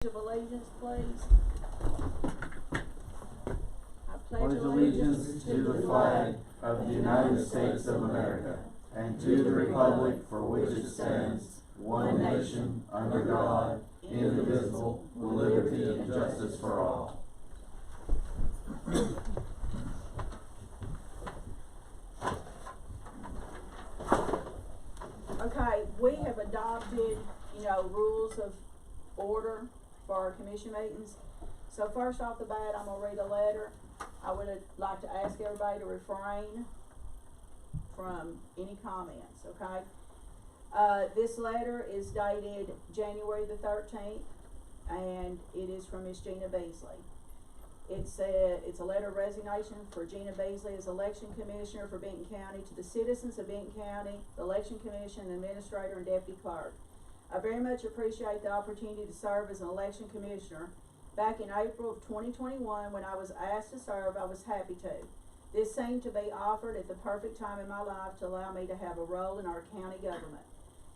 Of allegiance, please. I Pledge allegiance to the flag of the United States of America and to the republic for which it stands, one nation, under God, indivisible, with liberty and justice for all. Okay, we have adopted, rules of order for our commission meetings. So first off the bat, I'm gonna read a letter. I would like to ask everybody to refrain from any comments, okay? This letter is dated January the 13th, and it is from Miss Gina Beasley. It's a letter of resignation for Gina Beasley as election commissioner for Benton County to the citizens of Benton County, the election commission, administrator, and deputy clerk. I very much appreciate the opportunity to serve as an election commissioner. Back in April of 2021, when I was asked to serve, I was happy to. This seemed to be offered at the perfect time in my life to allow me to have a role in our county government.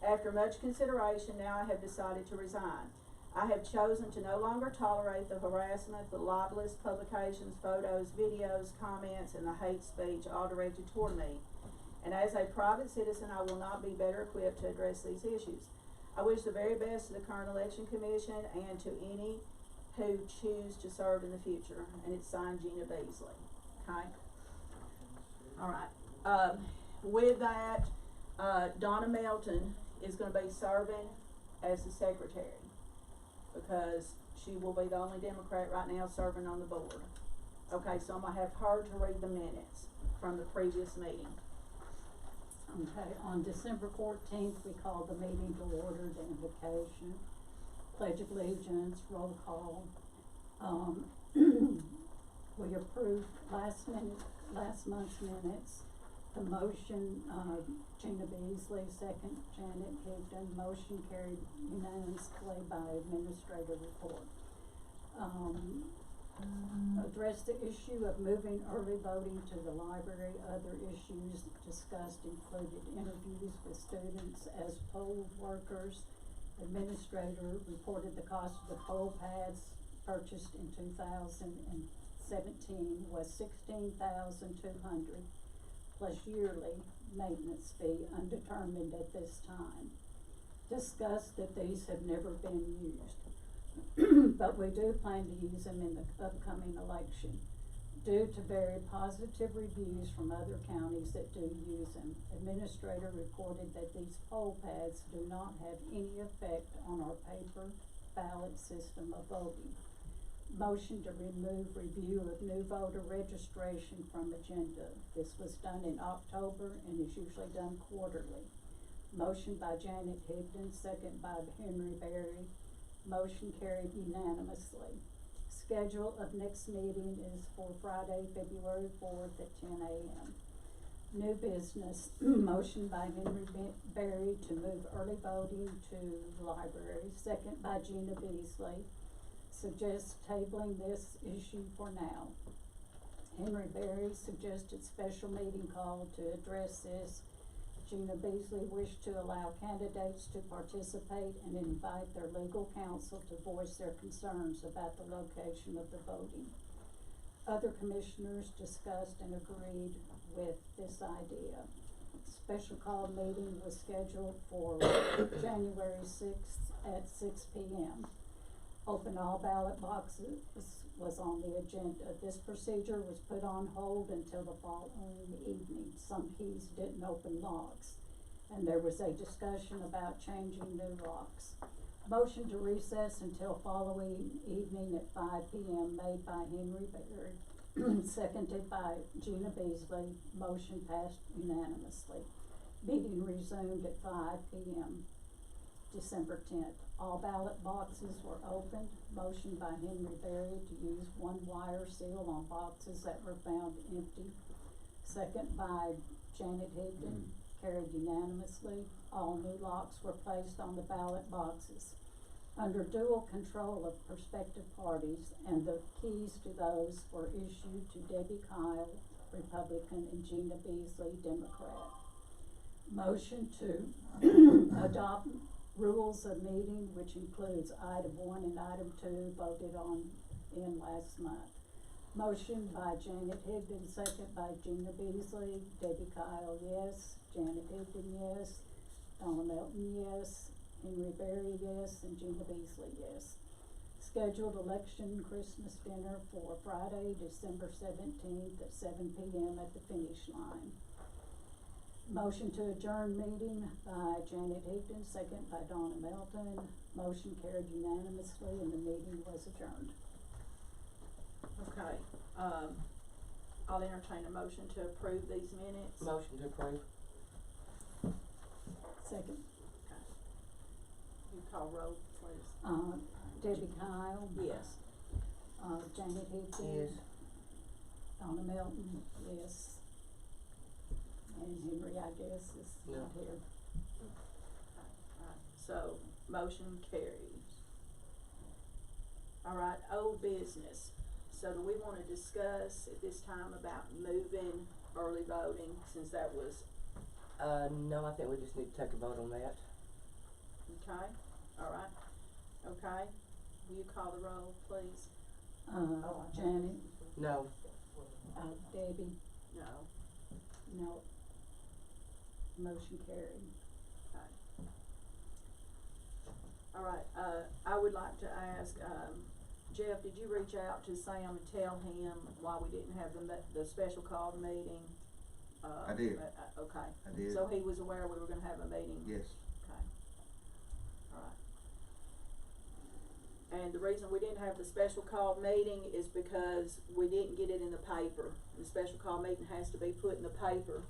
After much consideration, now I have decided to resign. I have chosen to no longer tolerate the harassment, the libelous publications, photos, videos, comments, and the hate speech all directed toward me. And as a private citizen, I will not be better equipped to address these issues. I wish the very best to the current election commission and to any who choose to serve in the future. And it's signed Gina Beasley. Okay? All right. With that, Donna Melton is going to be serving as the secretary because she will be the only Democrat right now serving on the board. Okay, so I'm going to have her to read the minutes from the previous meeting. Okay, on December 14th, we called the meeting to order, the invocation, pledge of allegiance, roll call. We approved last month's minutes. The motion, Gina Beasley, second, Janet Higdon, motion carried unanimously by administrative report. Address the issue of moving early voting to the library. Other issues discussed included interviews with students as poll workers. Administrator reported the cost of the poll pads purchased in 2017 was $16,200 plus yearly maintenance fee undetermined at this time. Discussed that these have never been used. But we do plan to use them in the upcoming election. Due to very positive reviews from other counties that do use them, administrator reported that these poll pads do not have any effect on our paper ballot system of voting. Motion to remove review of new voter registration from agenda. This was done in October and is usually done quarterly. Motion by Janet Higdon, second by Henry Berry. Motion carried unanimously. Schedule of next meeting is for Friday, February 4th at 10 a.m. New business, motion by Henry Berry to move early voting to the library, second by Gina Beasley. Suggests tabling this issue for now. Henry Berry suggested special meeting call to address this. Gina Beasley wished to allow candidates to participate and invite their legal counsel to voice their concerns about the location of the voting. Other commissioners discussed and agreed with this idea. Special call meeting was scheduled for January 6th at 6 p.m. Open all ballot boxes was on the agenda. This procedure was put on hold until the following evening. Some keys didn't open locks, and there was a discussion about changing new locks. Motion to recess until following evening at 5 p.m. made by Henry Berry, seconded by Gina Beasley. Motion passed unanimously. Meeting resumed at 5 p.m. December 10th. All ballot boxes were opened. Motion by Henry Berry to use one wire seal on boxes that were found empty. Second by Janet Higdon, carried unanimously. All new locks were placed on the ballot boxes. Under dual control of prospective parties, and the keys to those were issued to Debbie Kyle, Republican, and Gina Beasley, Democrat. Motion to adopt Rules of meeting, which includes item 1 and item 2, voted on in last month. Motion by Janet Higdon, second by Gina Beasley. Debbie Kyle, yes. Janet Higdon, yes. Donna Melton, yes. Henry Berry, yes. And Gina Beasley, yes. Scheduled election Christmas dinner for Friday, December 17th at 7 p.m. at the finish line. Motion to adjourn meeting by Janet Higdon, second by Donna Melton. Motion carried unanimously and the meeting was adjourned. Okay, I'll entertain a motion to approve these minutes. Motion to approve. Second, Okay. You call roll, please. Debbie Kyle. Yes. Janet Higdon. Yes. Donna Melton, yes. And Henry, I guess, is not No. here. Alright, so, motion carries. Alright, old business. So do we wanna discuss at this time about moving early voting, since that was, No, I think we just need to take a vote on that. okay? Alright, okay. Will you call the roll, please? Janet, No. Debbie, No. no. Motion carried. Okay. Alright, I would like to ask, Jeff, did you reach out to Sam and tell him why we didn't have the special called meeting? I did. Okay. I did. So he was aware we were gonna have a meeting? Yes. Okay. Alright. And the reason we didn't have the special called meeting is because we didn't get it in the paper. The special call meeting has to be put in the paper.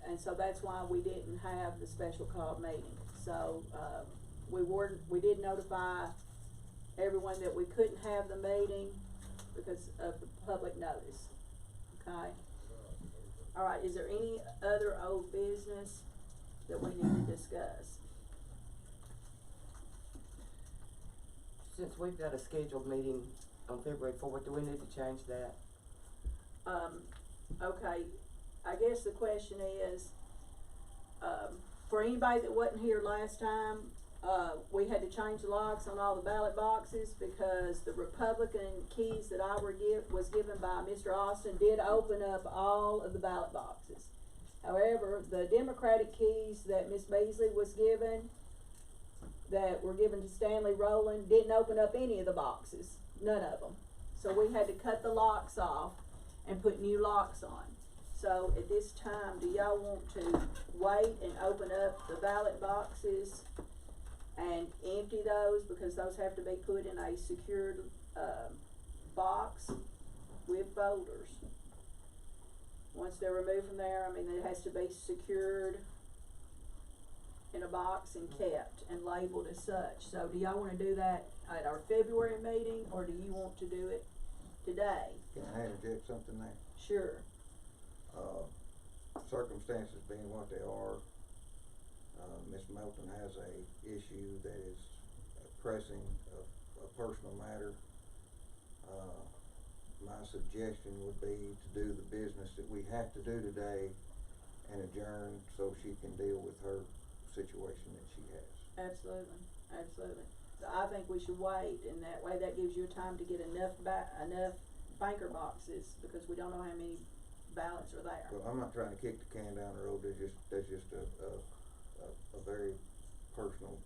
And so that's why we didn't have the special called meeting. So, we did notify everyone that we couldn't have the meeting because of the public notice, okay? Alright, is there any other old business that we need to discuss? Since we've got a scheduled meeting on February 4th, do we need to change that? Okay, I guess the question is, for anybody that wasn't here last time, we had to change the locks on all the ballot boxes because the Republican keys that was given by Mr. Austin did open up all of the ballot boxes. However, the Democratic keys that Ms. Beasley was given, that were given to Stanley Rowland, didn't open up any of the boxes, none of them. So we had to cut the locks off and put new locks on. So at this time, do y'all want to wait and open up the ballot boxes and empty those, because those have to be put in a secured, box with folders? Once they're removed from there, I mean, it has to be secured in a box and kept and labeled as such. So do y'all wanna do that at our February meeting, or do you want to do it today? Can I interject something there? Sure. Circumstances being what they are, Ms. Melton has a issue that is pressing, a personal matter. My suggestion would be to do the business that we have to do today and adjourn so she can deal with her situation that she has. Absolutely, absolutely. So I think we should wait, and that way that gives you time to get enough banker boxes, because we don't know how many ballots are there. Well, I'm not trying to kick the can down the road, that's just a very personal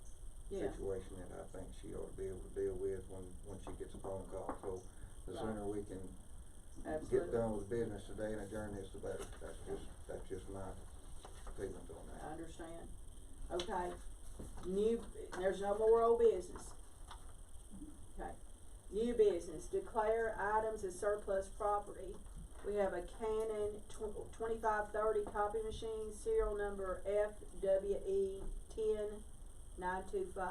Yeah. situation that I think she ought to be able to deal with when she gets a phone call. So the Right. sooner we can Absolutely. get done with business today and adjourn this, the better. That's just my feelings on I that. understand. Okay, there's no more old business. Okay, new business, declare items as surplus property. We have a Canon 2530 copy machine, serial number FWE 10925.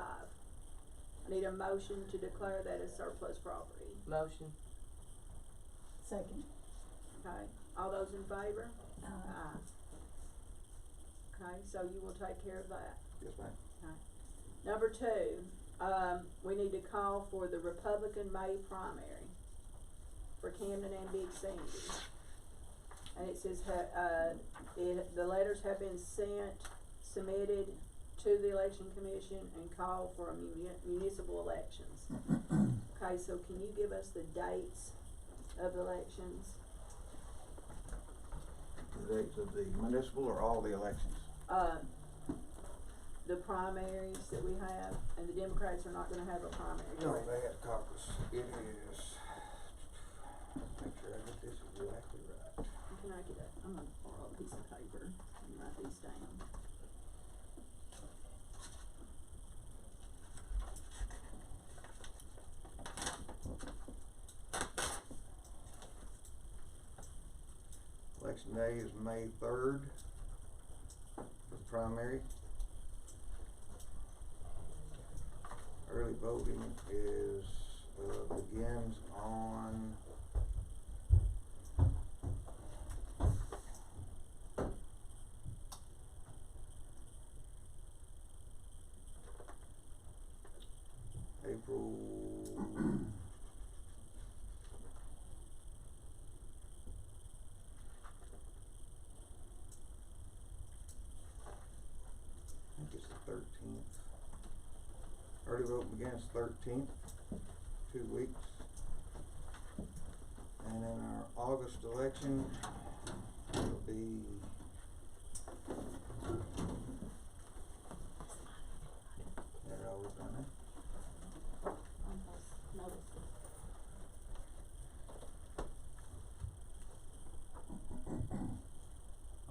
I need a motion to declare that as surplus property. Motion. Second, Okay, all those in favor? uh, Aye. Okay, so you will take care of that. Yes, ma'am. Okay. Number two, we need to call for the Republican May primary for Camden and Big Sandy. And it says, the letters have been submitted to the election commission and call for a municipal elections. Okay, so can you give us the dates of elections? The dates of the municipal or all the elections? The primaries that we have, and the Democrats are not gonna have a primary, No, correct? they had caucus. It is, make sure I get this exactly right. Can I get a, I'm gonna borrow a piece of paper and write these down. Election day is May 3rd for the primary. Early voting is, begins on April I think it's the 13th. Early vote begins 13th, 2 weeks. And then our August election will be that always done it.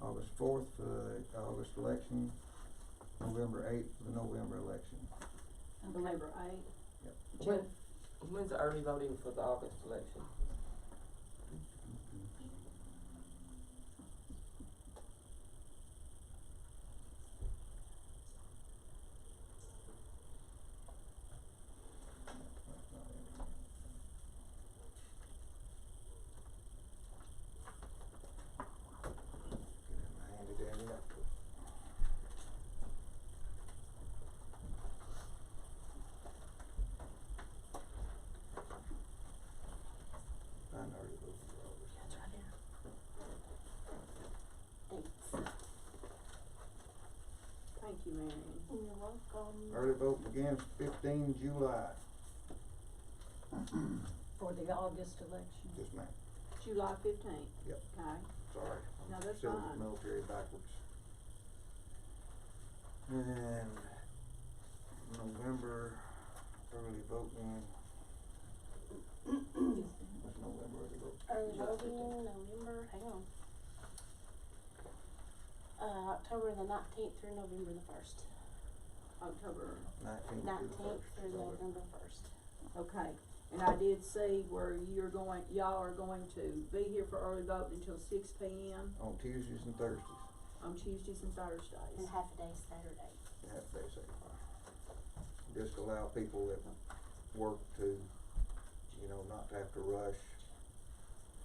August 4th for the August election, November 8th for the November election. November 8th. Yep. When, when's the early voting for the August election? Thank you, Marion. You're welcome. Early vote begins 15 July. For the August election. Yes, ma'am. July 15th. Yep. Okay, Sorry. no, that's Still fine. military backwards. And November early voting. What's November early vote? Early voting in November, hang on. October the 19th through November the 1st. October, 19th 19th through November 1st. okay. And I did see where y'all are going to be here for early vote until 6 p.m. On Tuesdays and Thursdays. on Tuesdays and Thursdays. And half a day Saturday. Half day certified. Just allow people that work to, you know, not to have to rush.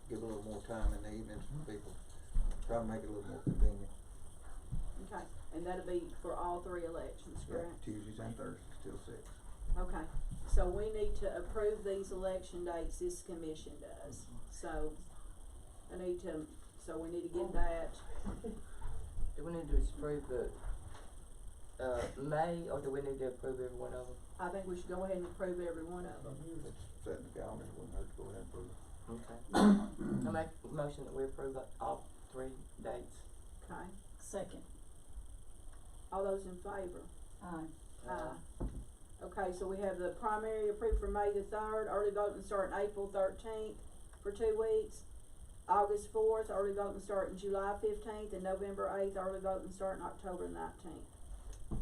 Give a little more time in the evenings for people. Try to make it a little more convenient. Okay, and that'll be for all 3 elections, Yeah, correct? Tuesdays and Thursdays till 6. Okay, so we need to approve these election dates, this commission does, so we need to get that. Do we need to approve the, May, or do we need to approve every one of them? I think we should go ahead and approve every one of them. It's set in the calendar, it wouldn't hurt to go ahead and approve. Okay. I make a motion that we approve all 3 dates. Okay, Second. all those in favor? Aye. Okay, so we have the primary approved for May the 3rd, early voting starting April 13th for 2 weeks. August 4th, early voting starting July 15th, and November 8th, early voting starting October 19th.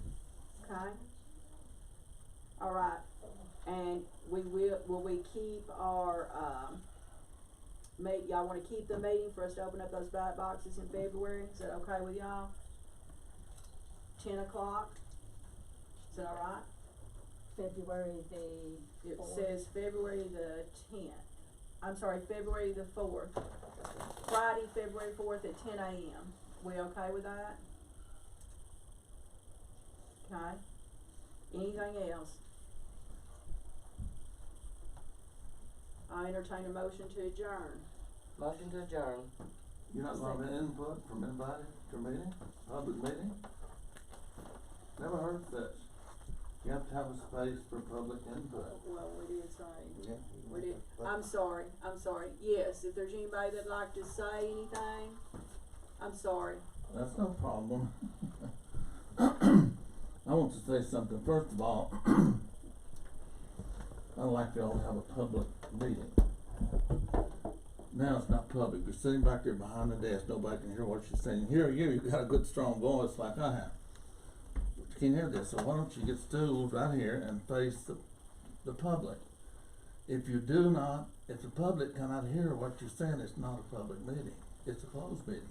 Okay? Alright, and will we keep our, y'all wanna keep the meeting for us to open up those ballot boxes in February? Is that okay with y'all? 10 o'clock? Is that alright? February the It 4th. says February the 10th. I'm sorry, February the 4th. Friday, February 4th at 10 a.m. We okay with that? Okay. Anything else? I entertain a motion to adjourn. Motion to adjourn. You're not gonna have any input from anybody to meeting, public meeting? Never heard such. You have to have a space for public input. Well, we did say, Yeah. we did, I'm sorry, yes, if there's anybody that'd like to say anything, I'm sorry. That's no problem. I want to say something. First of all, I'd like to all have a public meeting. Now it's not public. You're sitting back there behind the desk. Nobody can hear what you're saying. Here you got a good strong voice like I have. But you can't hear this, so why don't you get stools right here and face the public? If you do not, if the public cannot hear what you're saying, it's not a public meeting. It's a closed meeting.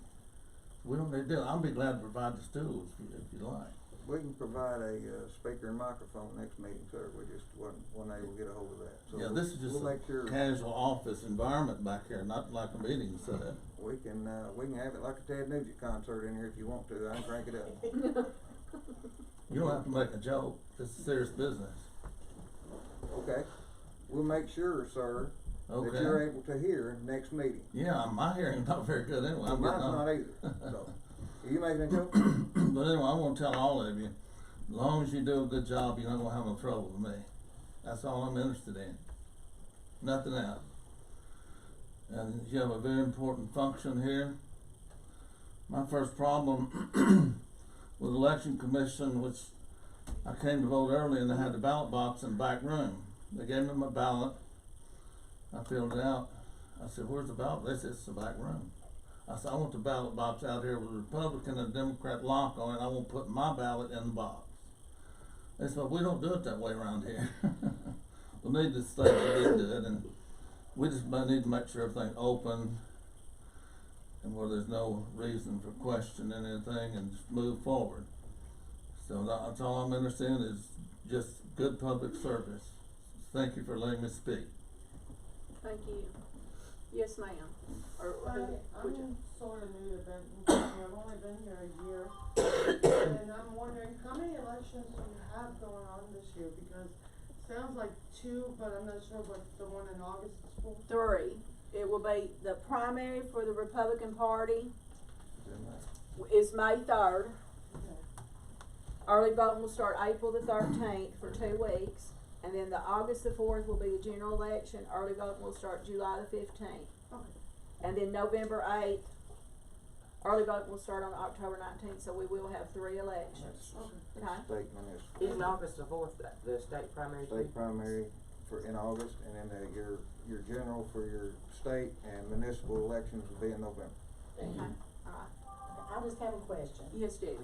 We don't need to do it. I'll be glad to provide the stools if you like. We can provide a, speaker and microphone next meeting, sir, we just wasn't able to get a hold of that, so. Yeah, this is just we'll a make sure casual office environment back here, not like a meeting setup. we can have it like a Ted Nugent concert in here if you want to, I can crank it up. You don't have to make a joke. This is serious business. Okay, we'll make sure, sir, that Okay. you're able to hear next meeting. Yeah, my hearing's not very good anyway. I'm Mine's getting not on. either, so, are you making a joke? But anyway, I want to tell all of you, as long as you do a good job, you're not gonna have no trouble with me. That's all I'm interested in. Nothing else. And you have a very important function here. My first problem with election commission, which I came to vote early and they had the ballot box in the back room. They gave me my ballot. I filled it out. I said, "Where's the ballot?" They said, "It's the back room." I said, "I want the ballot box out here with a Republican and a Democrat lock on it. I won't put my ballot in the box." They said, "Well, we don't do it that way around here." We need to state we did do it, and we just need to make sure everything's open and where there's no reason for questioning anything and just move forward. So that's all I'm interested in is just good public service. Thank you for letting me speak. Thank you. Yes, ma'am. Or, would you? I'm sort of new to Benton County, I've only been here a year, and I'm wondering, how many elections do you have going on this year? Because it sounds like 2, but I'm not sure what the one in August is for. 3. It will be the primary for the Republican Party is May 3rd. Early voting will start April the 13th for 2 weeks. And then the August the 4th will be the general election. Early voting will start July the 15th. Okay. And then November 8th, early voting will start on October 19th, so we will have 3 elections. Okay? State municipal. Isn't August the 4th, the state primary? too? State primary in August, and then your general for your state and municipal elections will be in November. Okay. Alright. I just have a question. Yes, Debbie.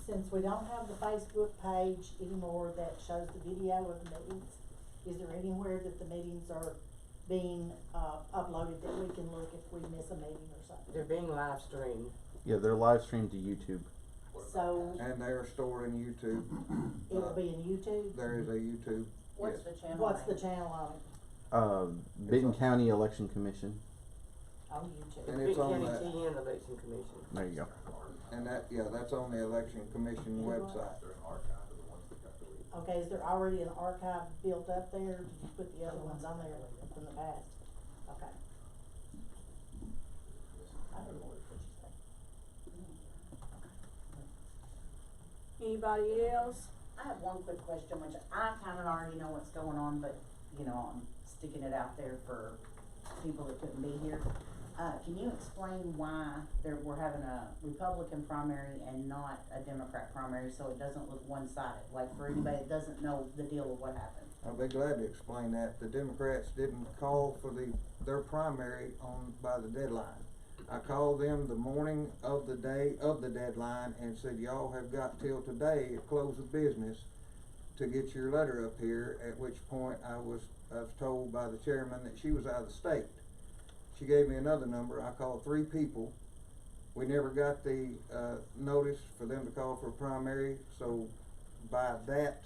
Since we don't have the Facebook page anymore that shows the video of the meetings, is there anywhere that the meetings are being, uploaded that we can look if we miss a meeting or something? They're being live streamed. Yeah, they're live streamed to YouTube. So, And they are stored in YouTube. it'll be in YouTube? There is a YouTube, yes. What's the channel? What's the name? channel on it? Benton County Election Commission. On YouTube? And Benton it's on County that. TN Election Commission. There you go. And that's on the election commission website. Okay, is there already an archive built up there? Did you put the other ones on there from the past? Okay. I don't know what you say. Anybody else? I have one quick question, which I kind of already know what's going on, but, you know, I'm sticking it out there for people that couldn't be here. Can you explain why we're having a Republican primary and not a Democrat primary, so it doesn't look one-sided? Like, for anybody that doesn't know the deal of what happened. I'll be glad to explain that. The Democrats didn't call for their primary by the deadline. I called them the morning of the day of the deadline and said, y'all have got till today at close of business to get your letter up here, at which point I was told by the chairman that she was out of the state. She gave me another number. I called 3 people. We never got the notice for them to call for a primary, so by that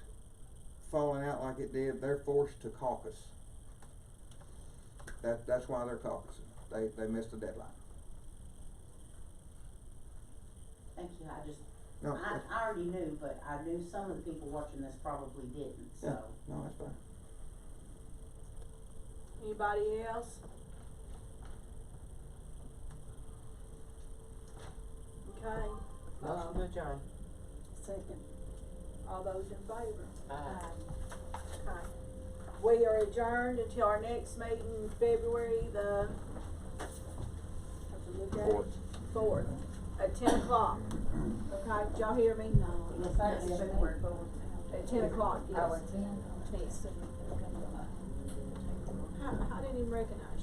falling out like it did, they're forced to caucus. That's why they're caucusing. They missed the deadline. Thank you, No, I already knew, but I knew some of the people watching this probably didn't, so. yeah, no, that's fine. Anybody else? Okay. Motion to adjourn. Second. All those in favor? Aye. Okay. We are adjourned until our next meeting, February the, have to look at it, 4th, at 10 o'clock. Okay, did y'all hear me? No. The fact is February 4th. At 10 o'clock, yes. Oh, at 10? Yes. I didn't even recognize you.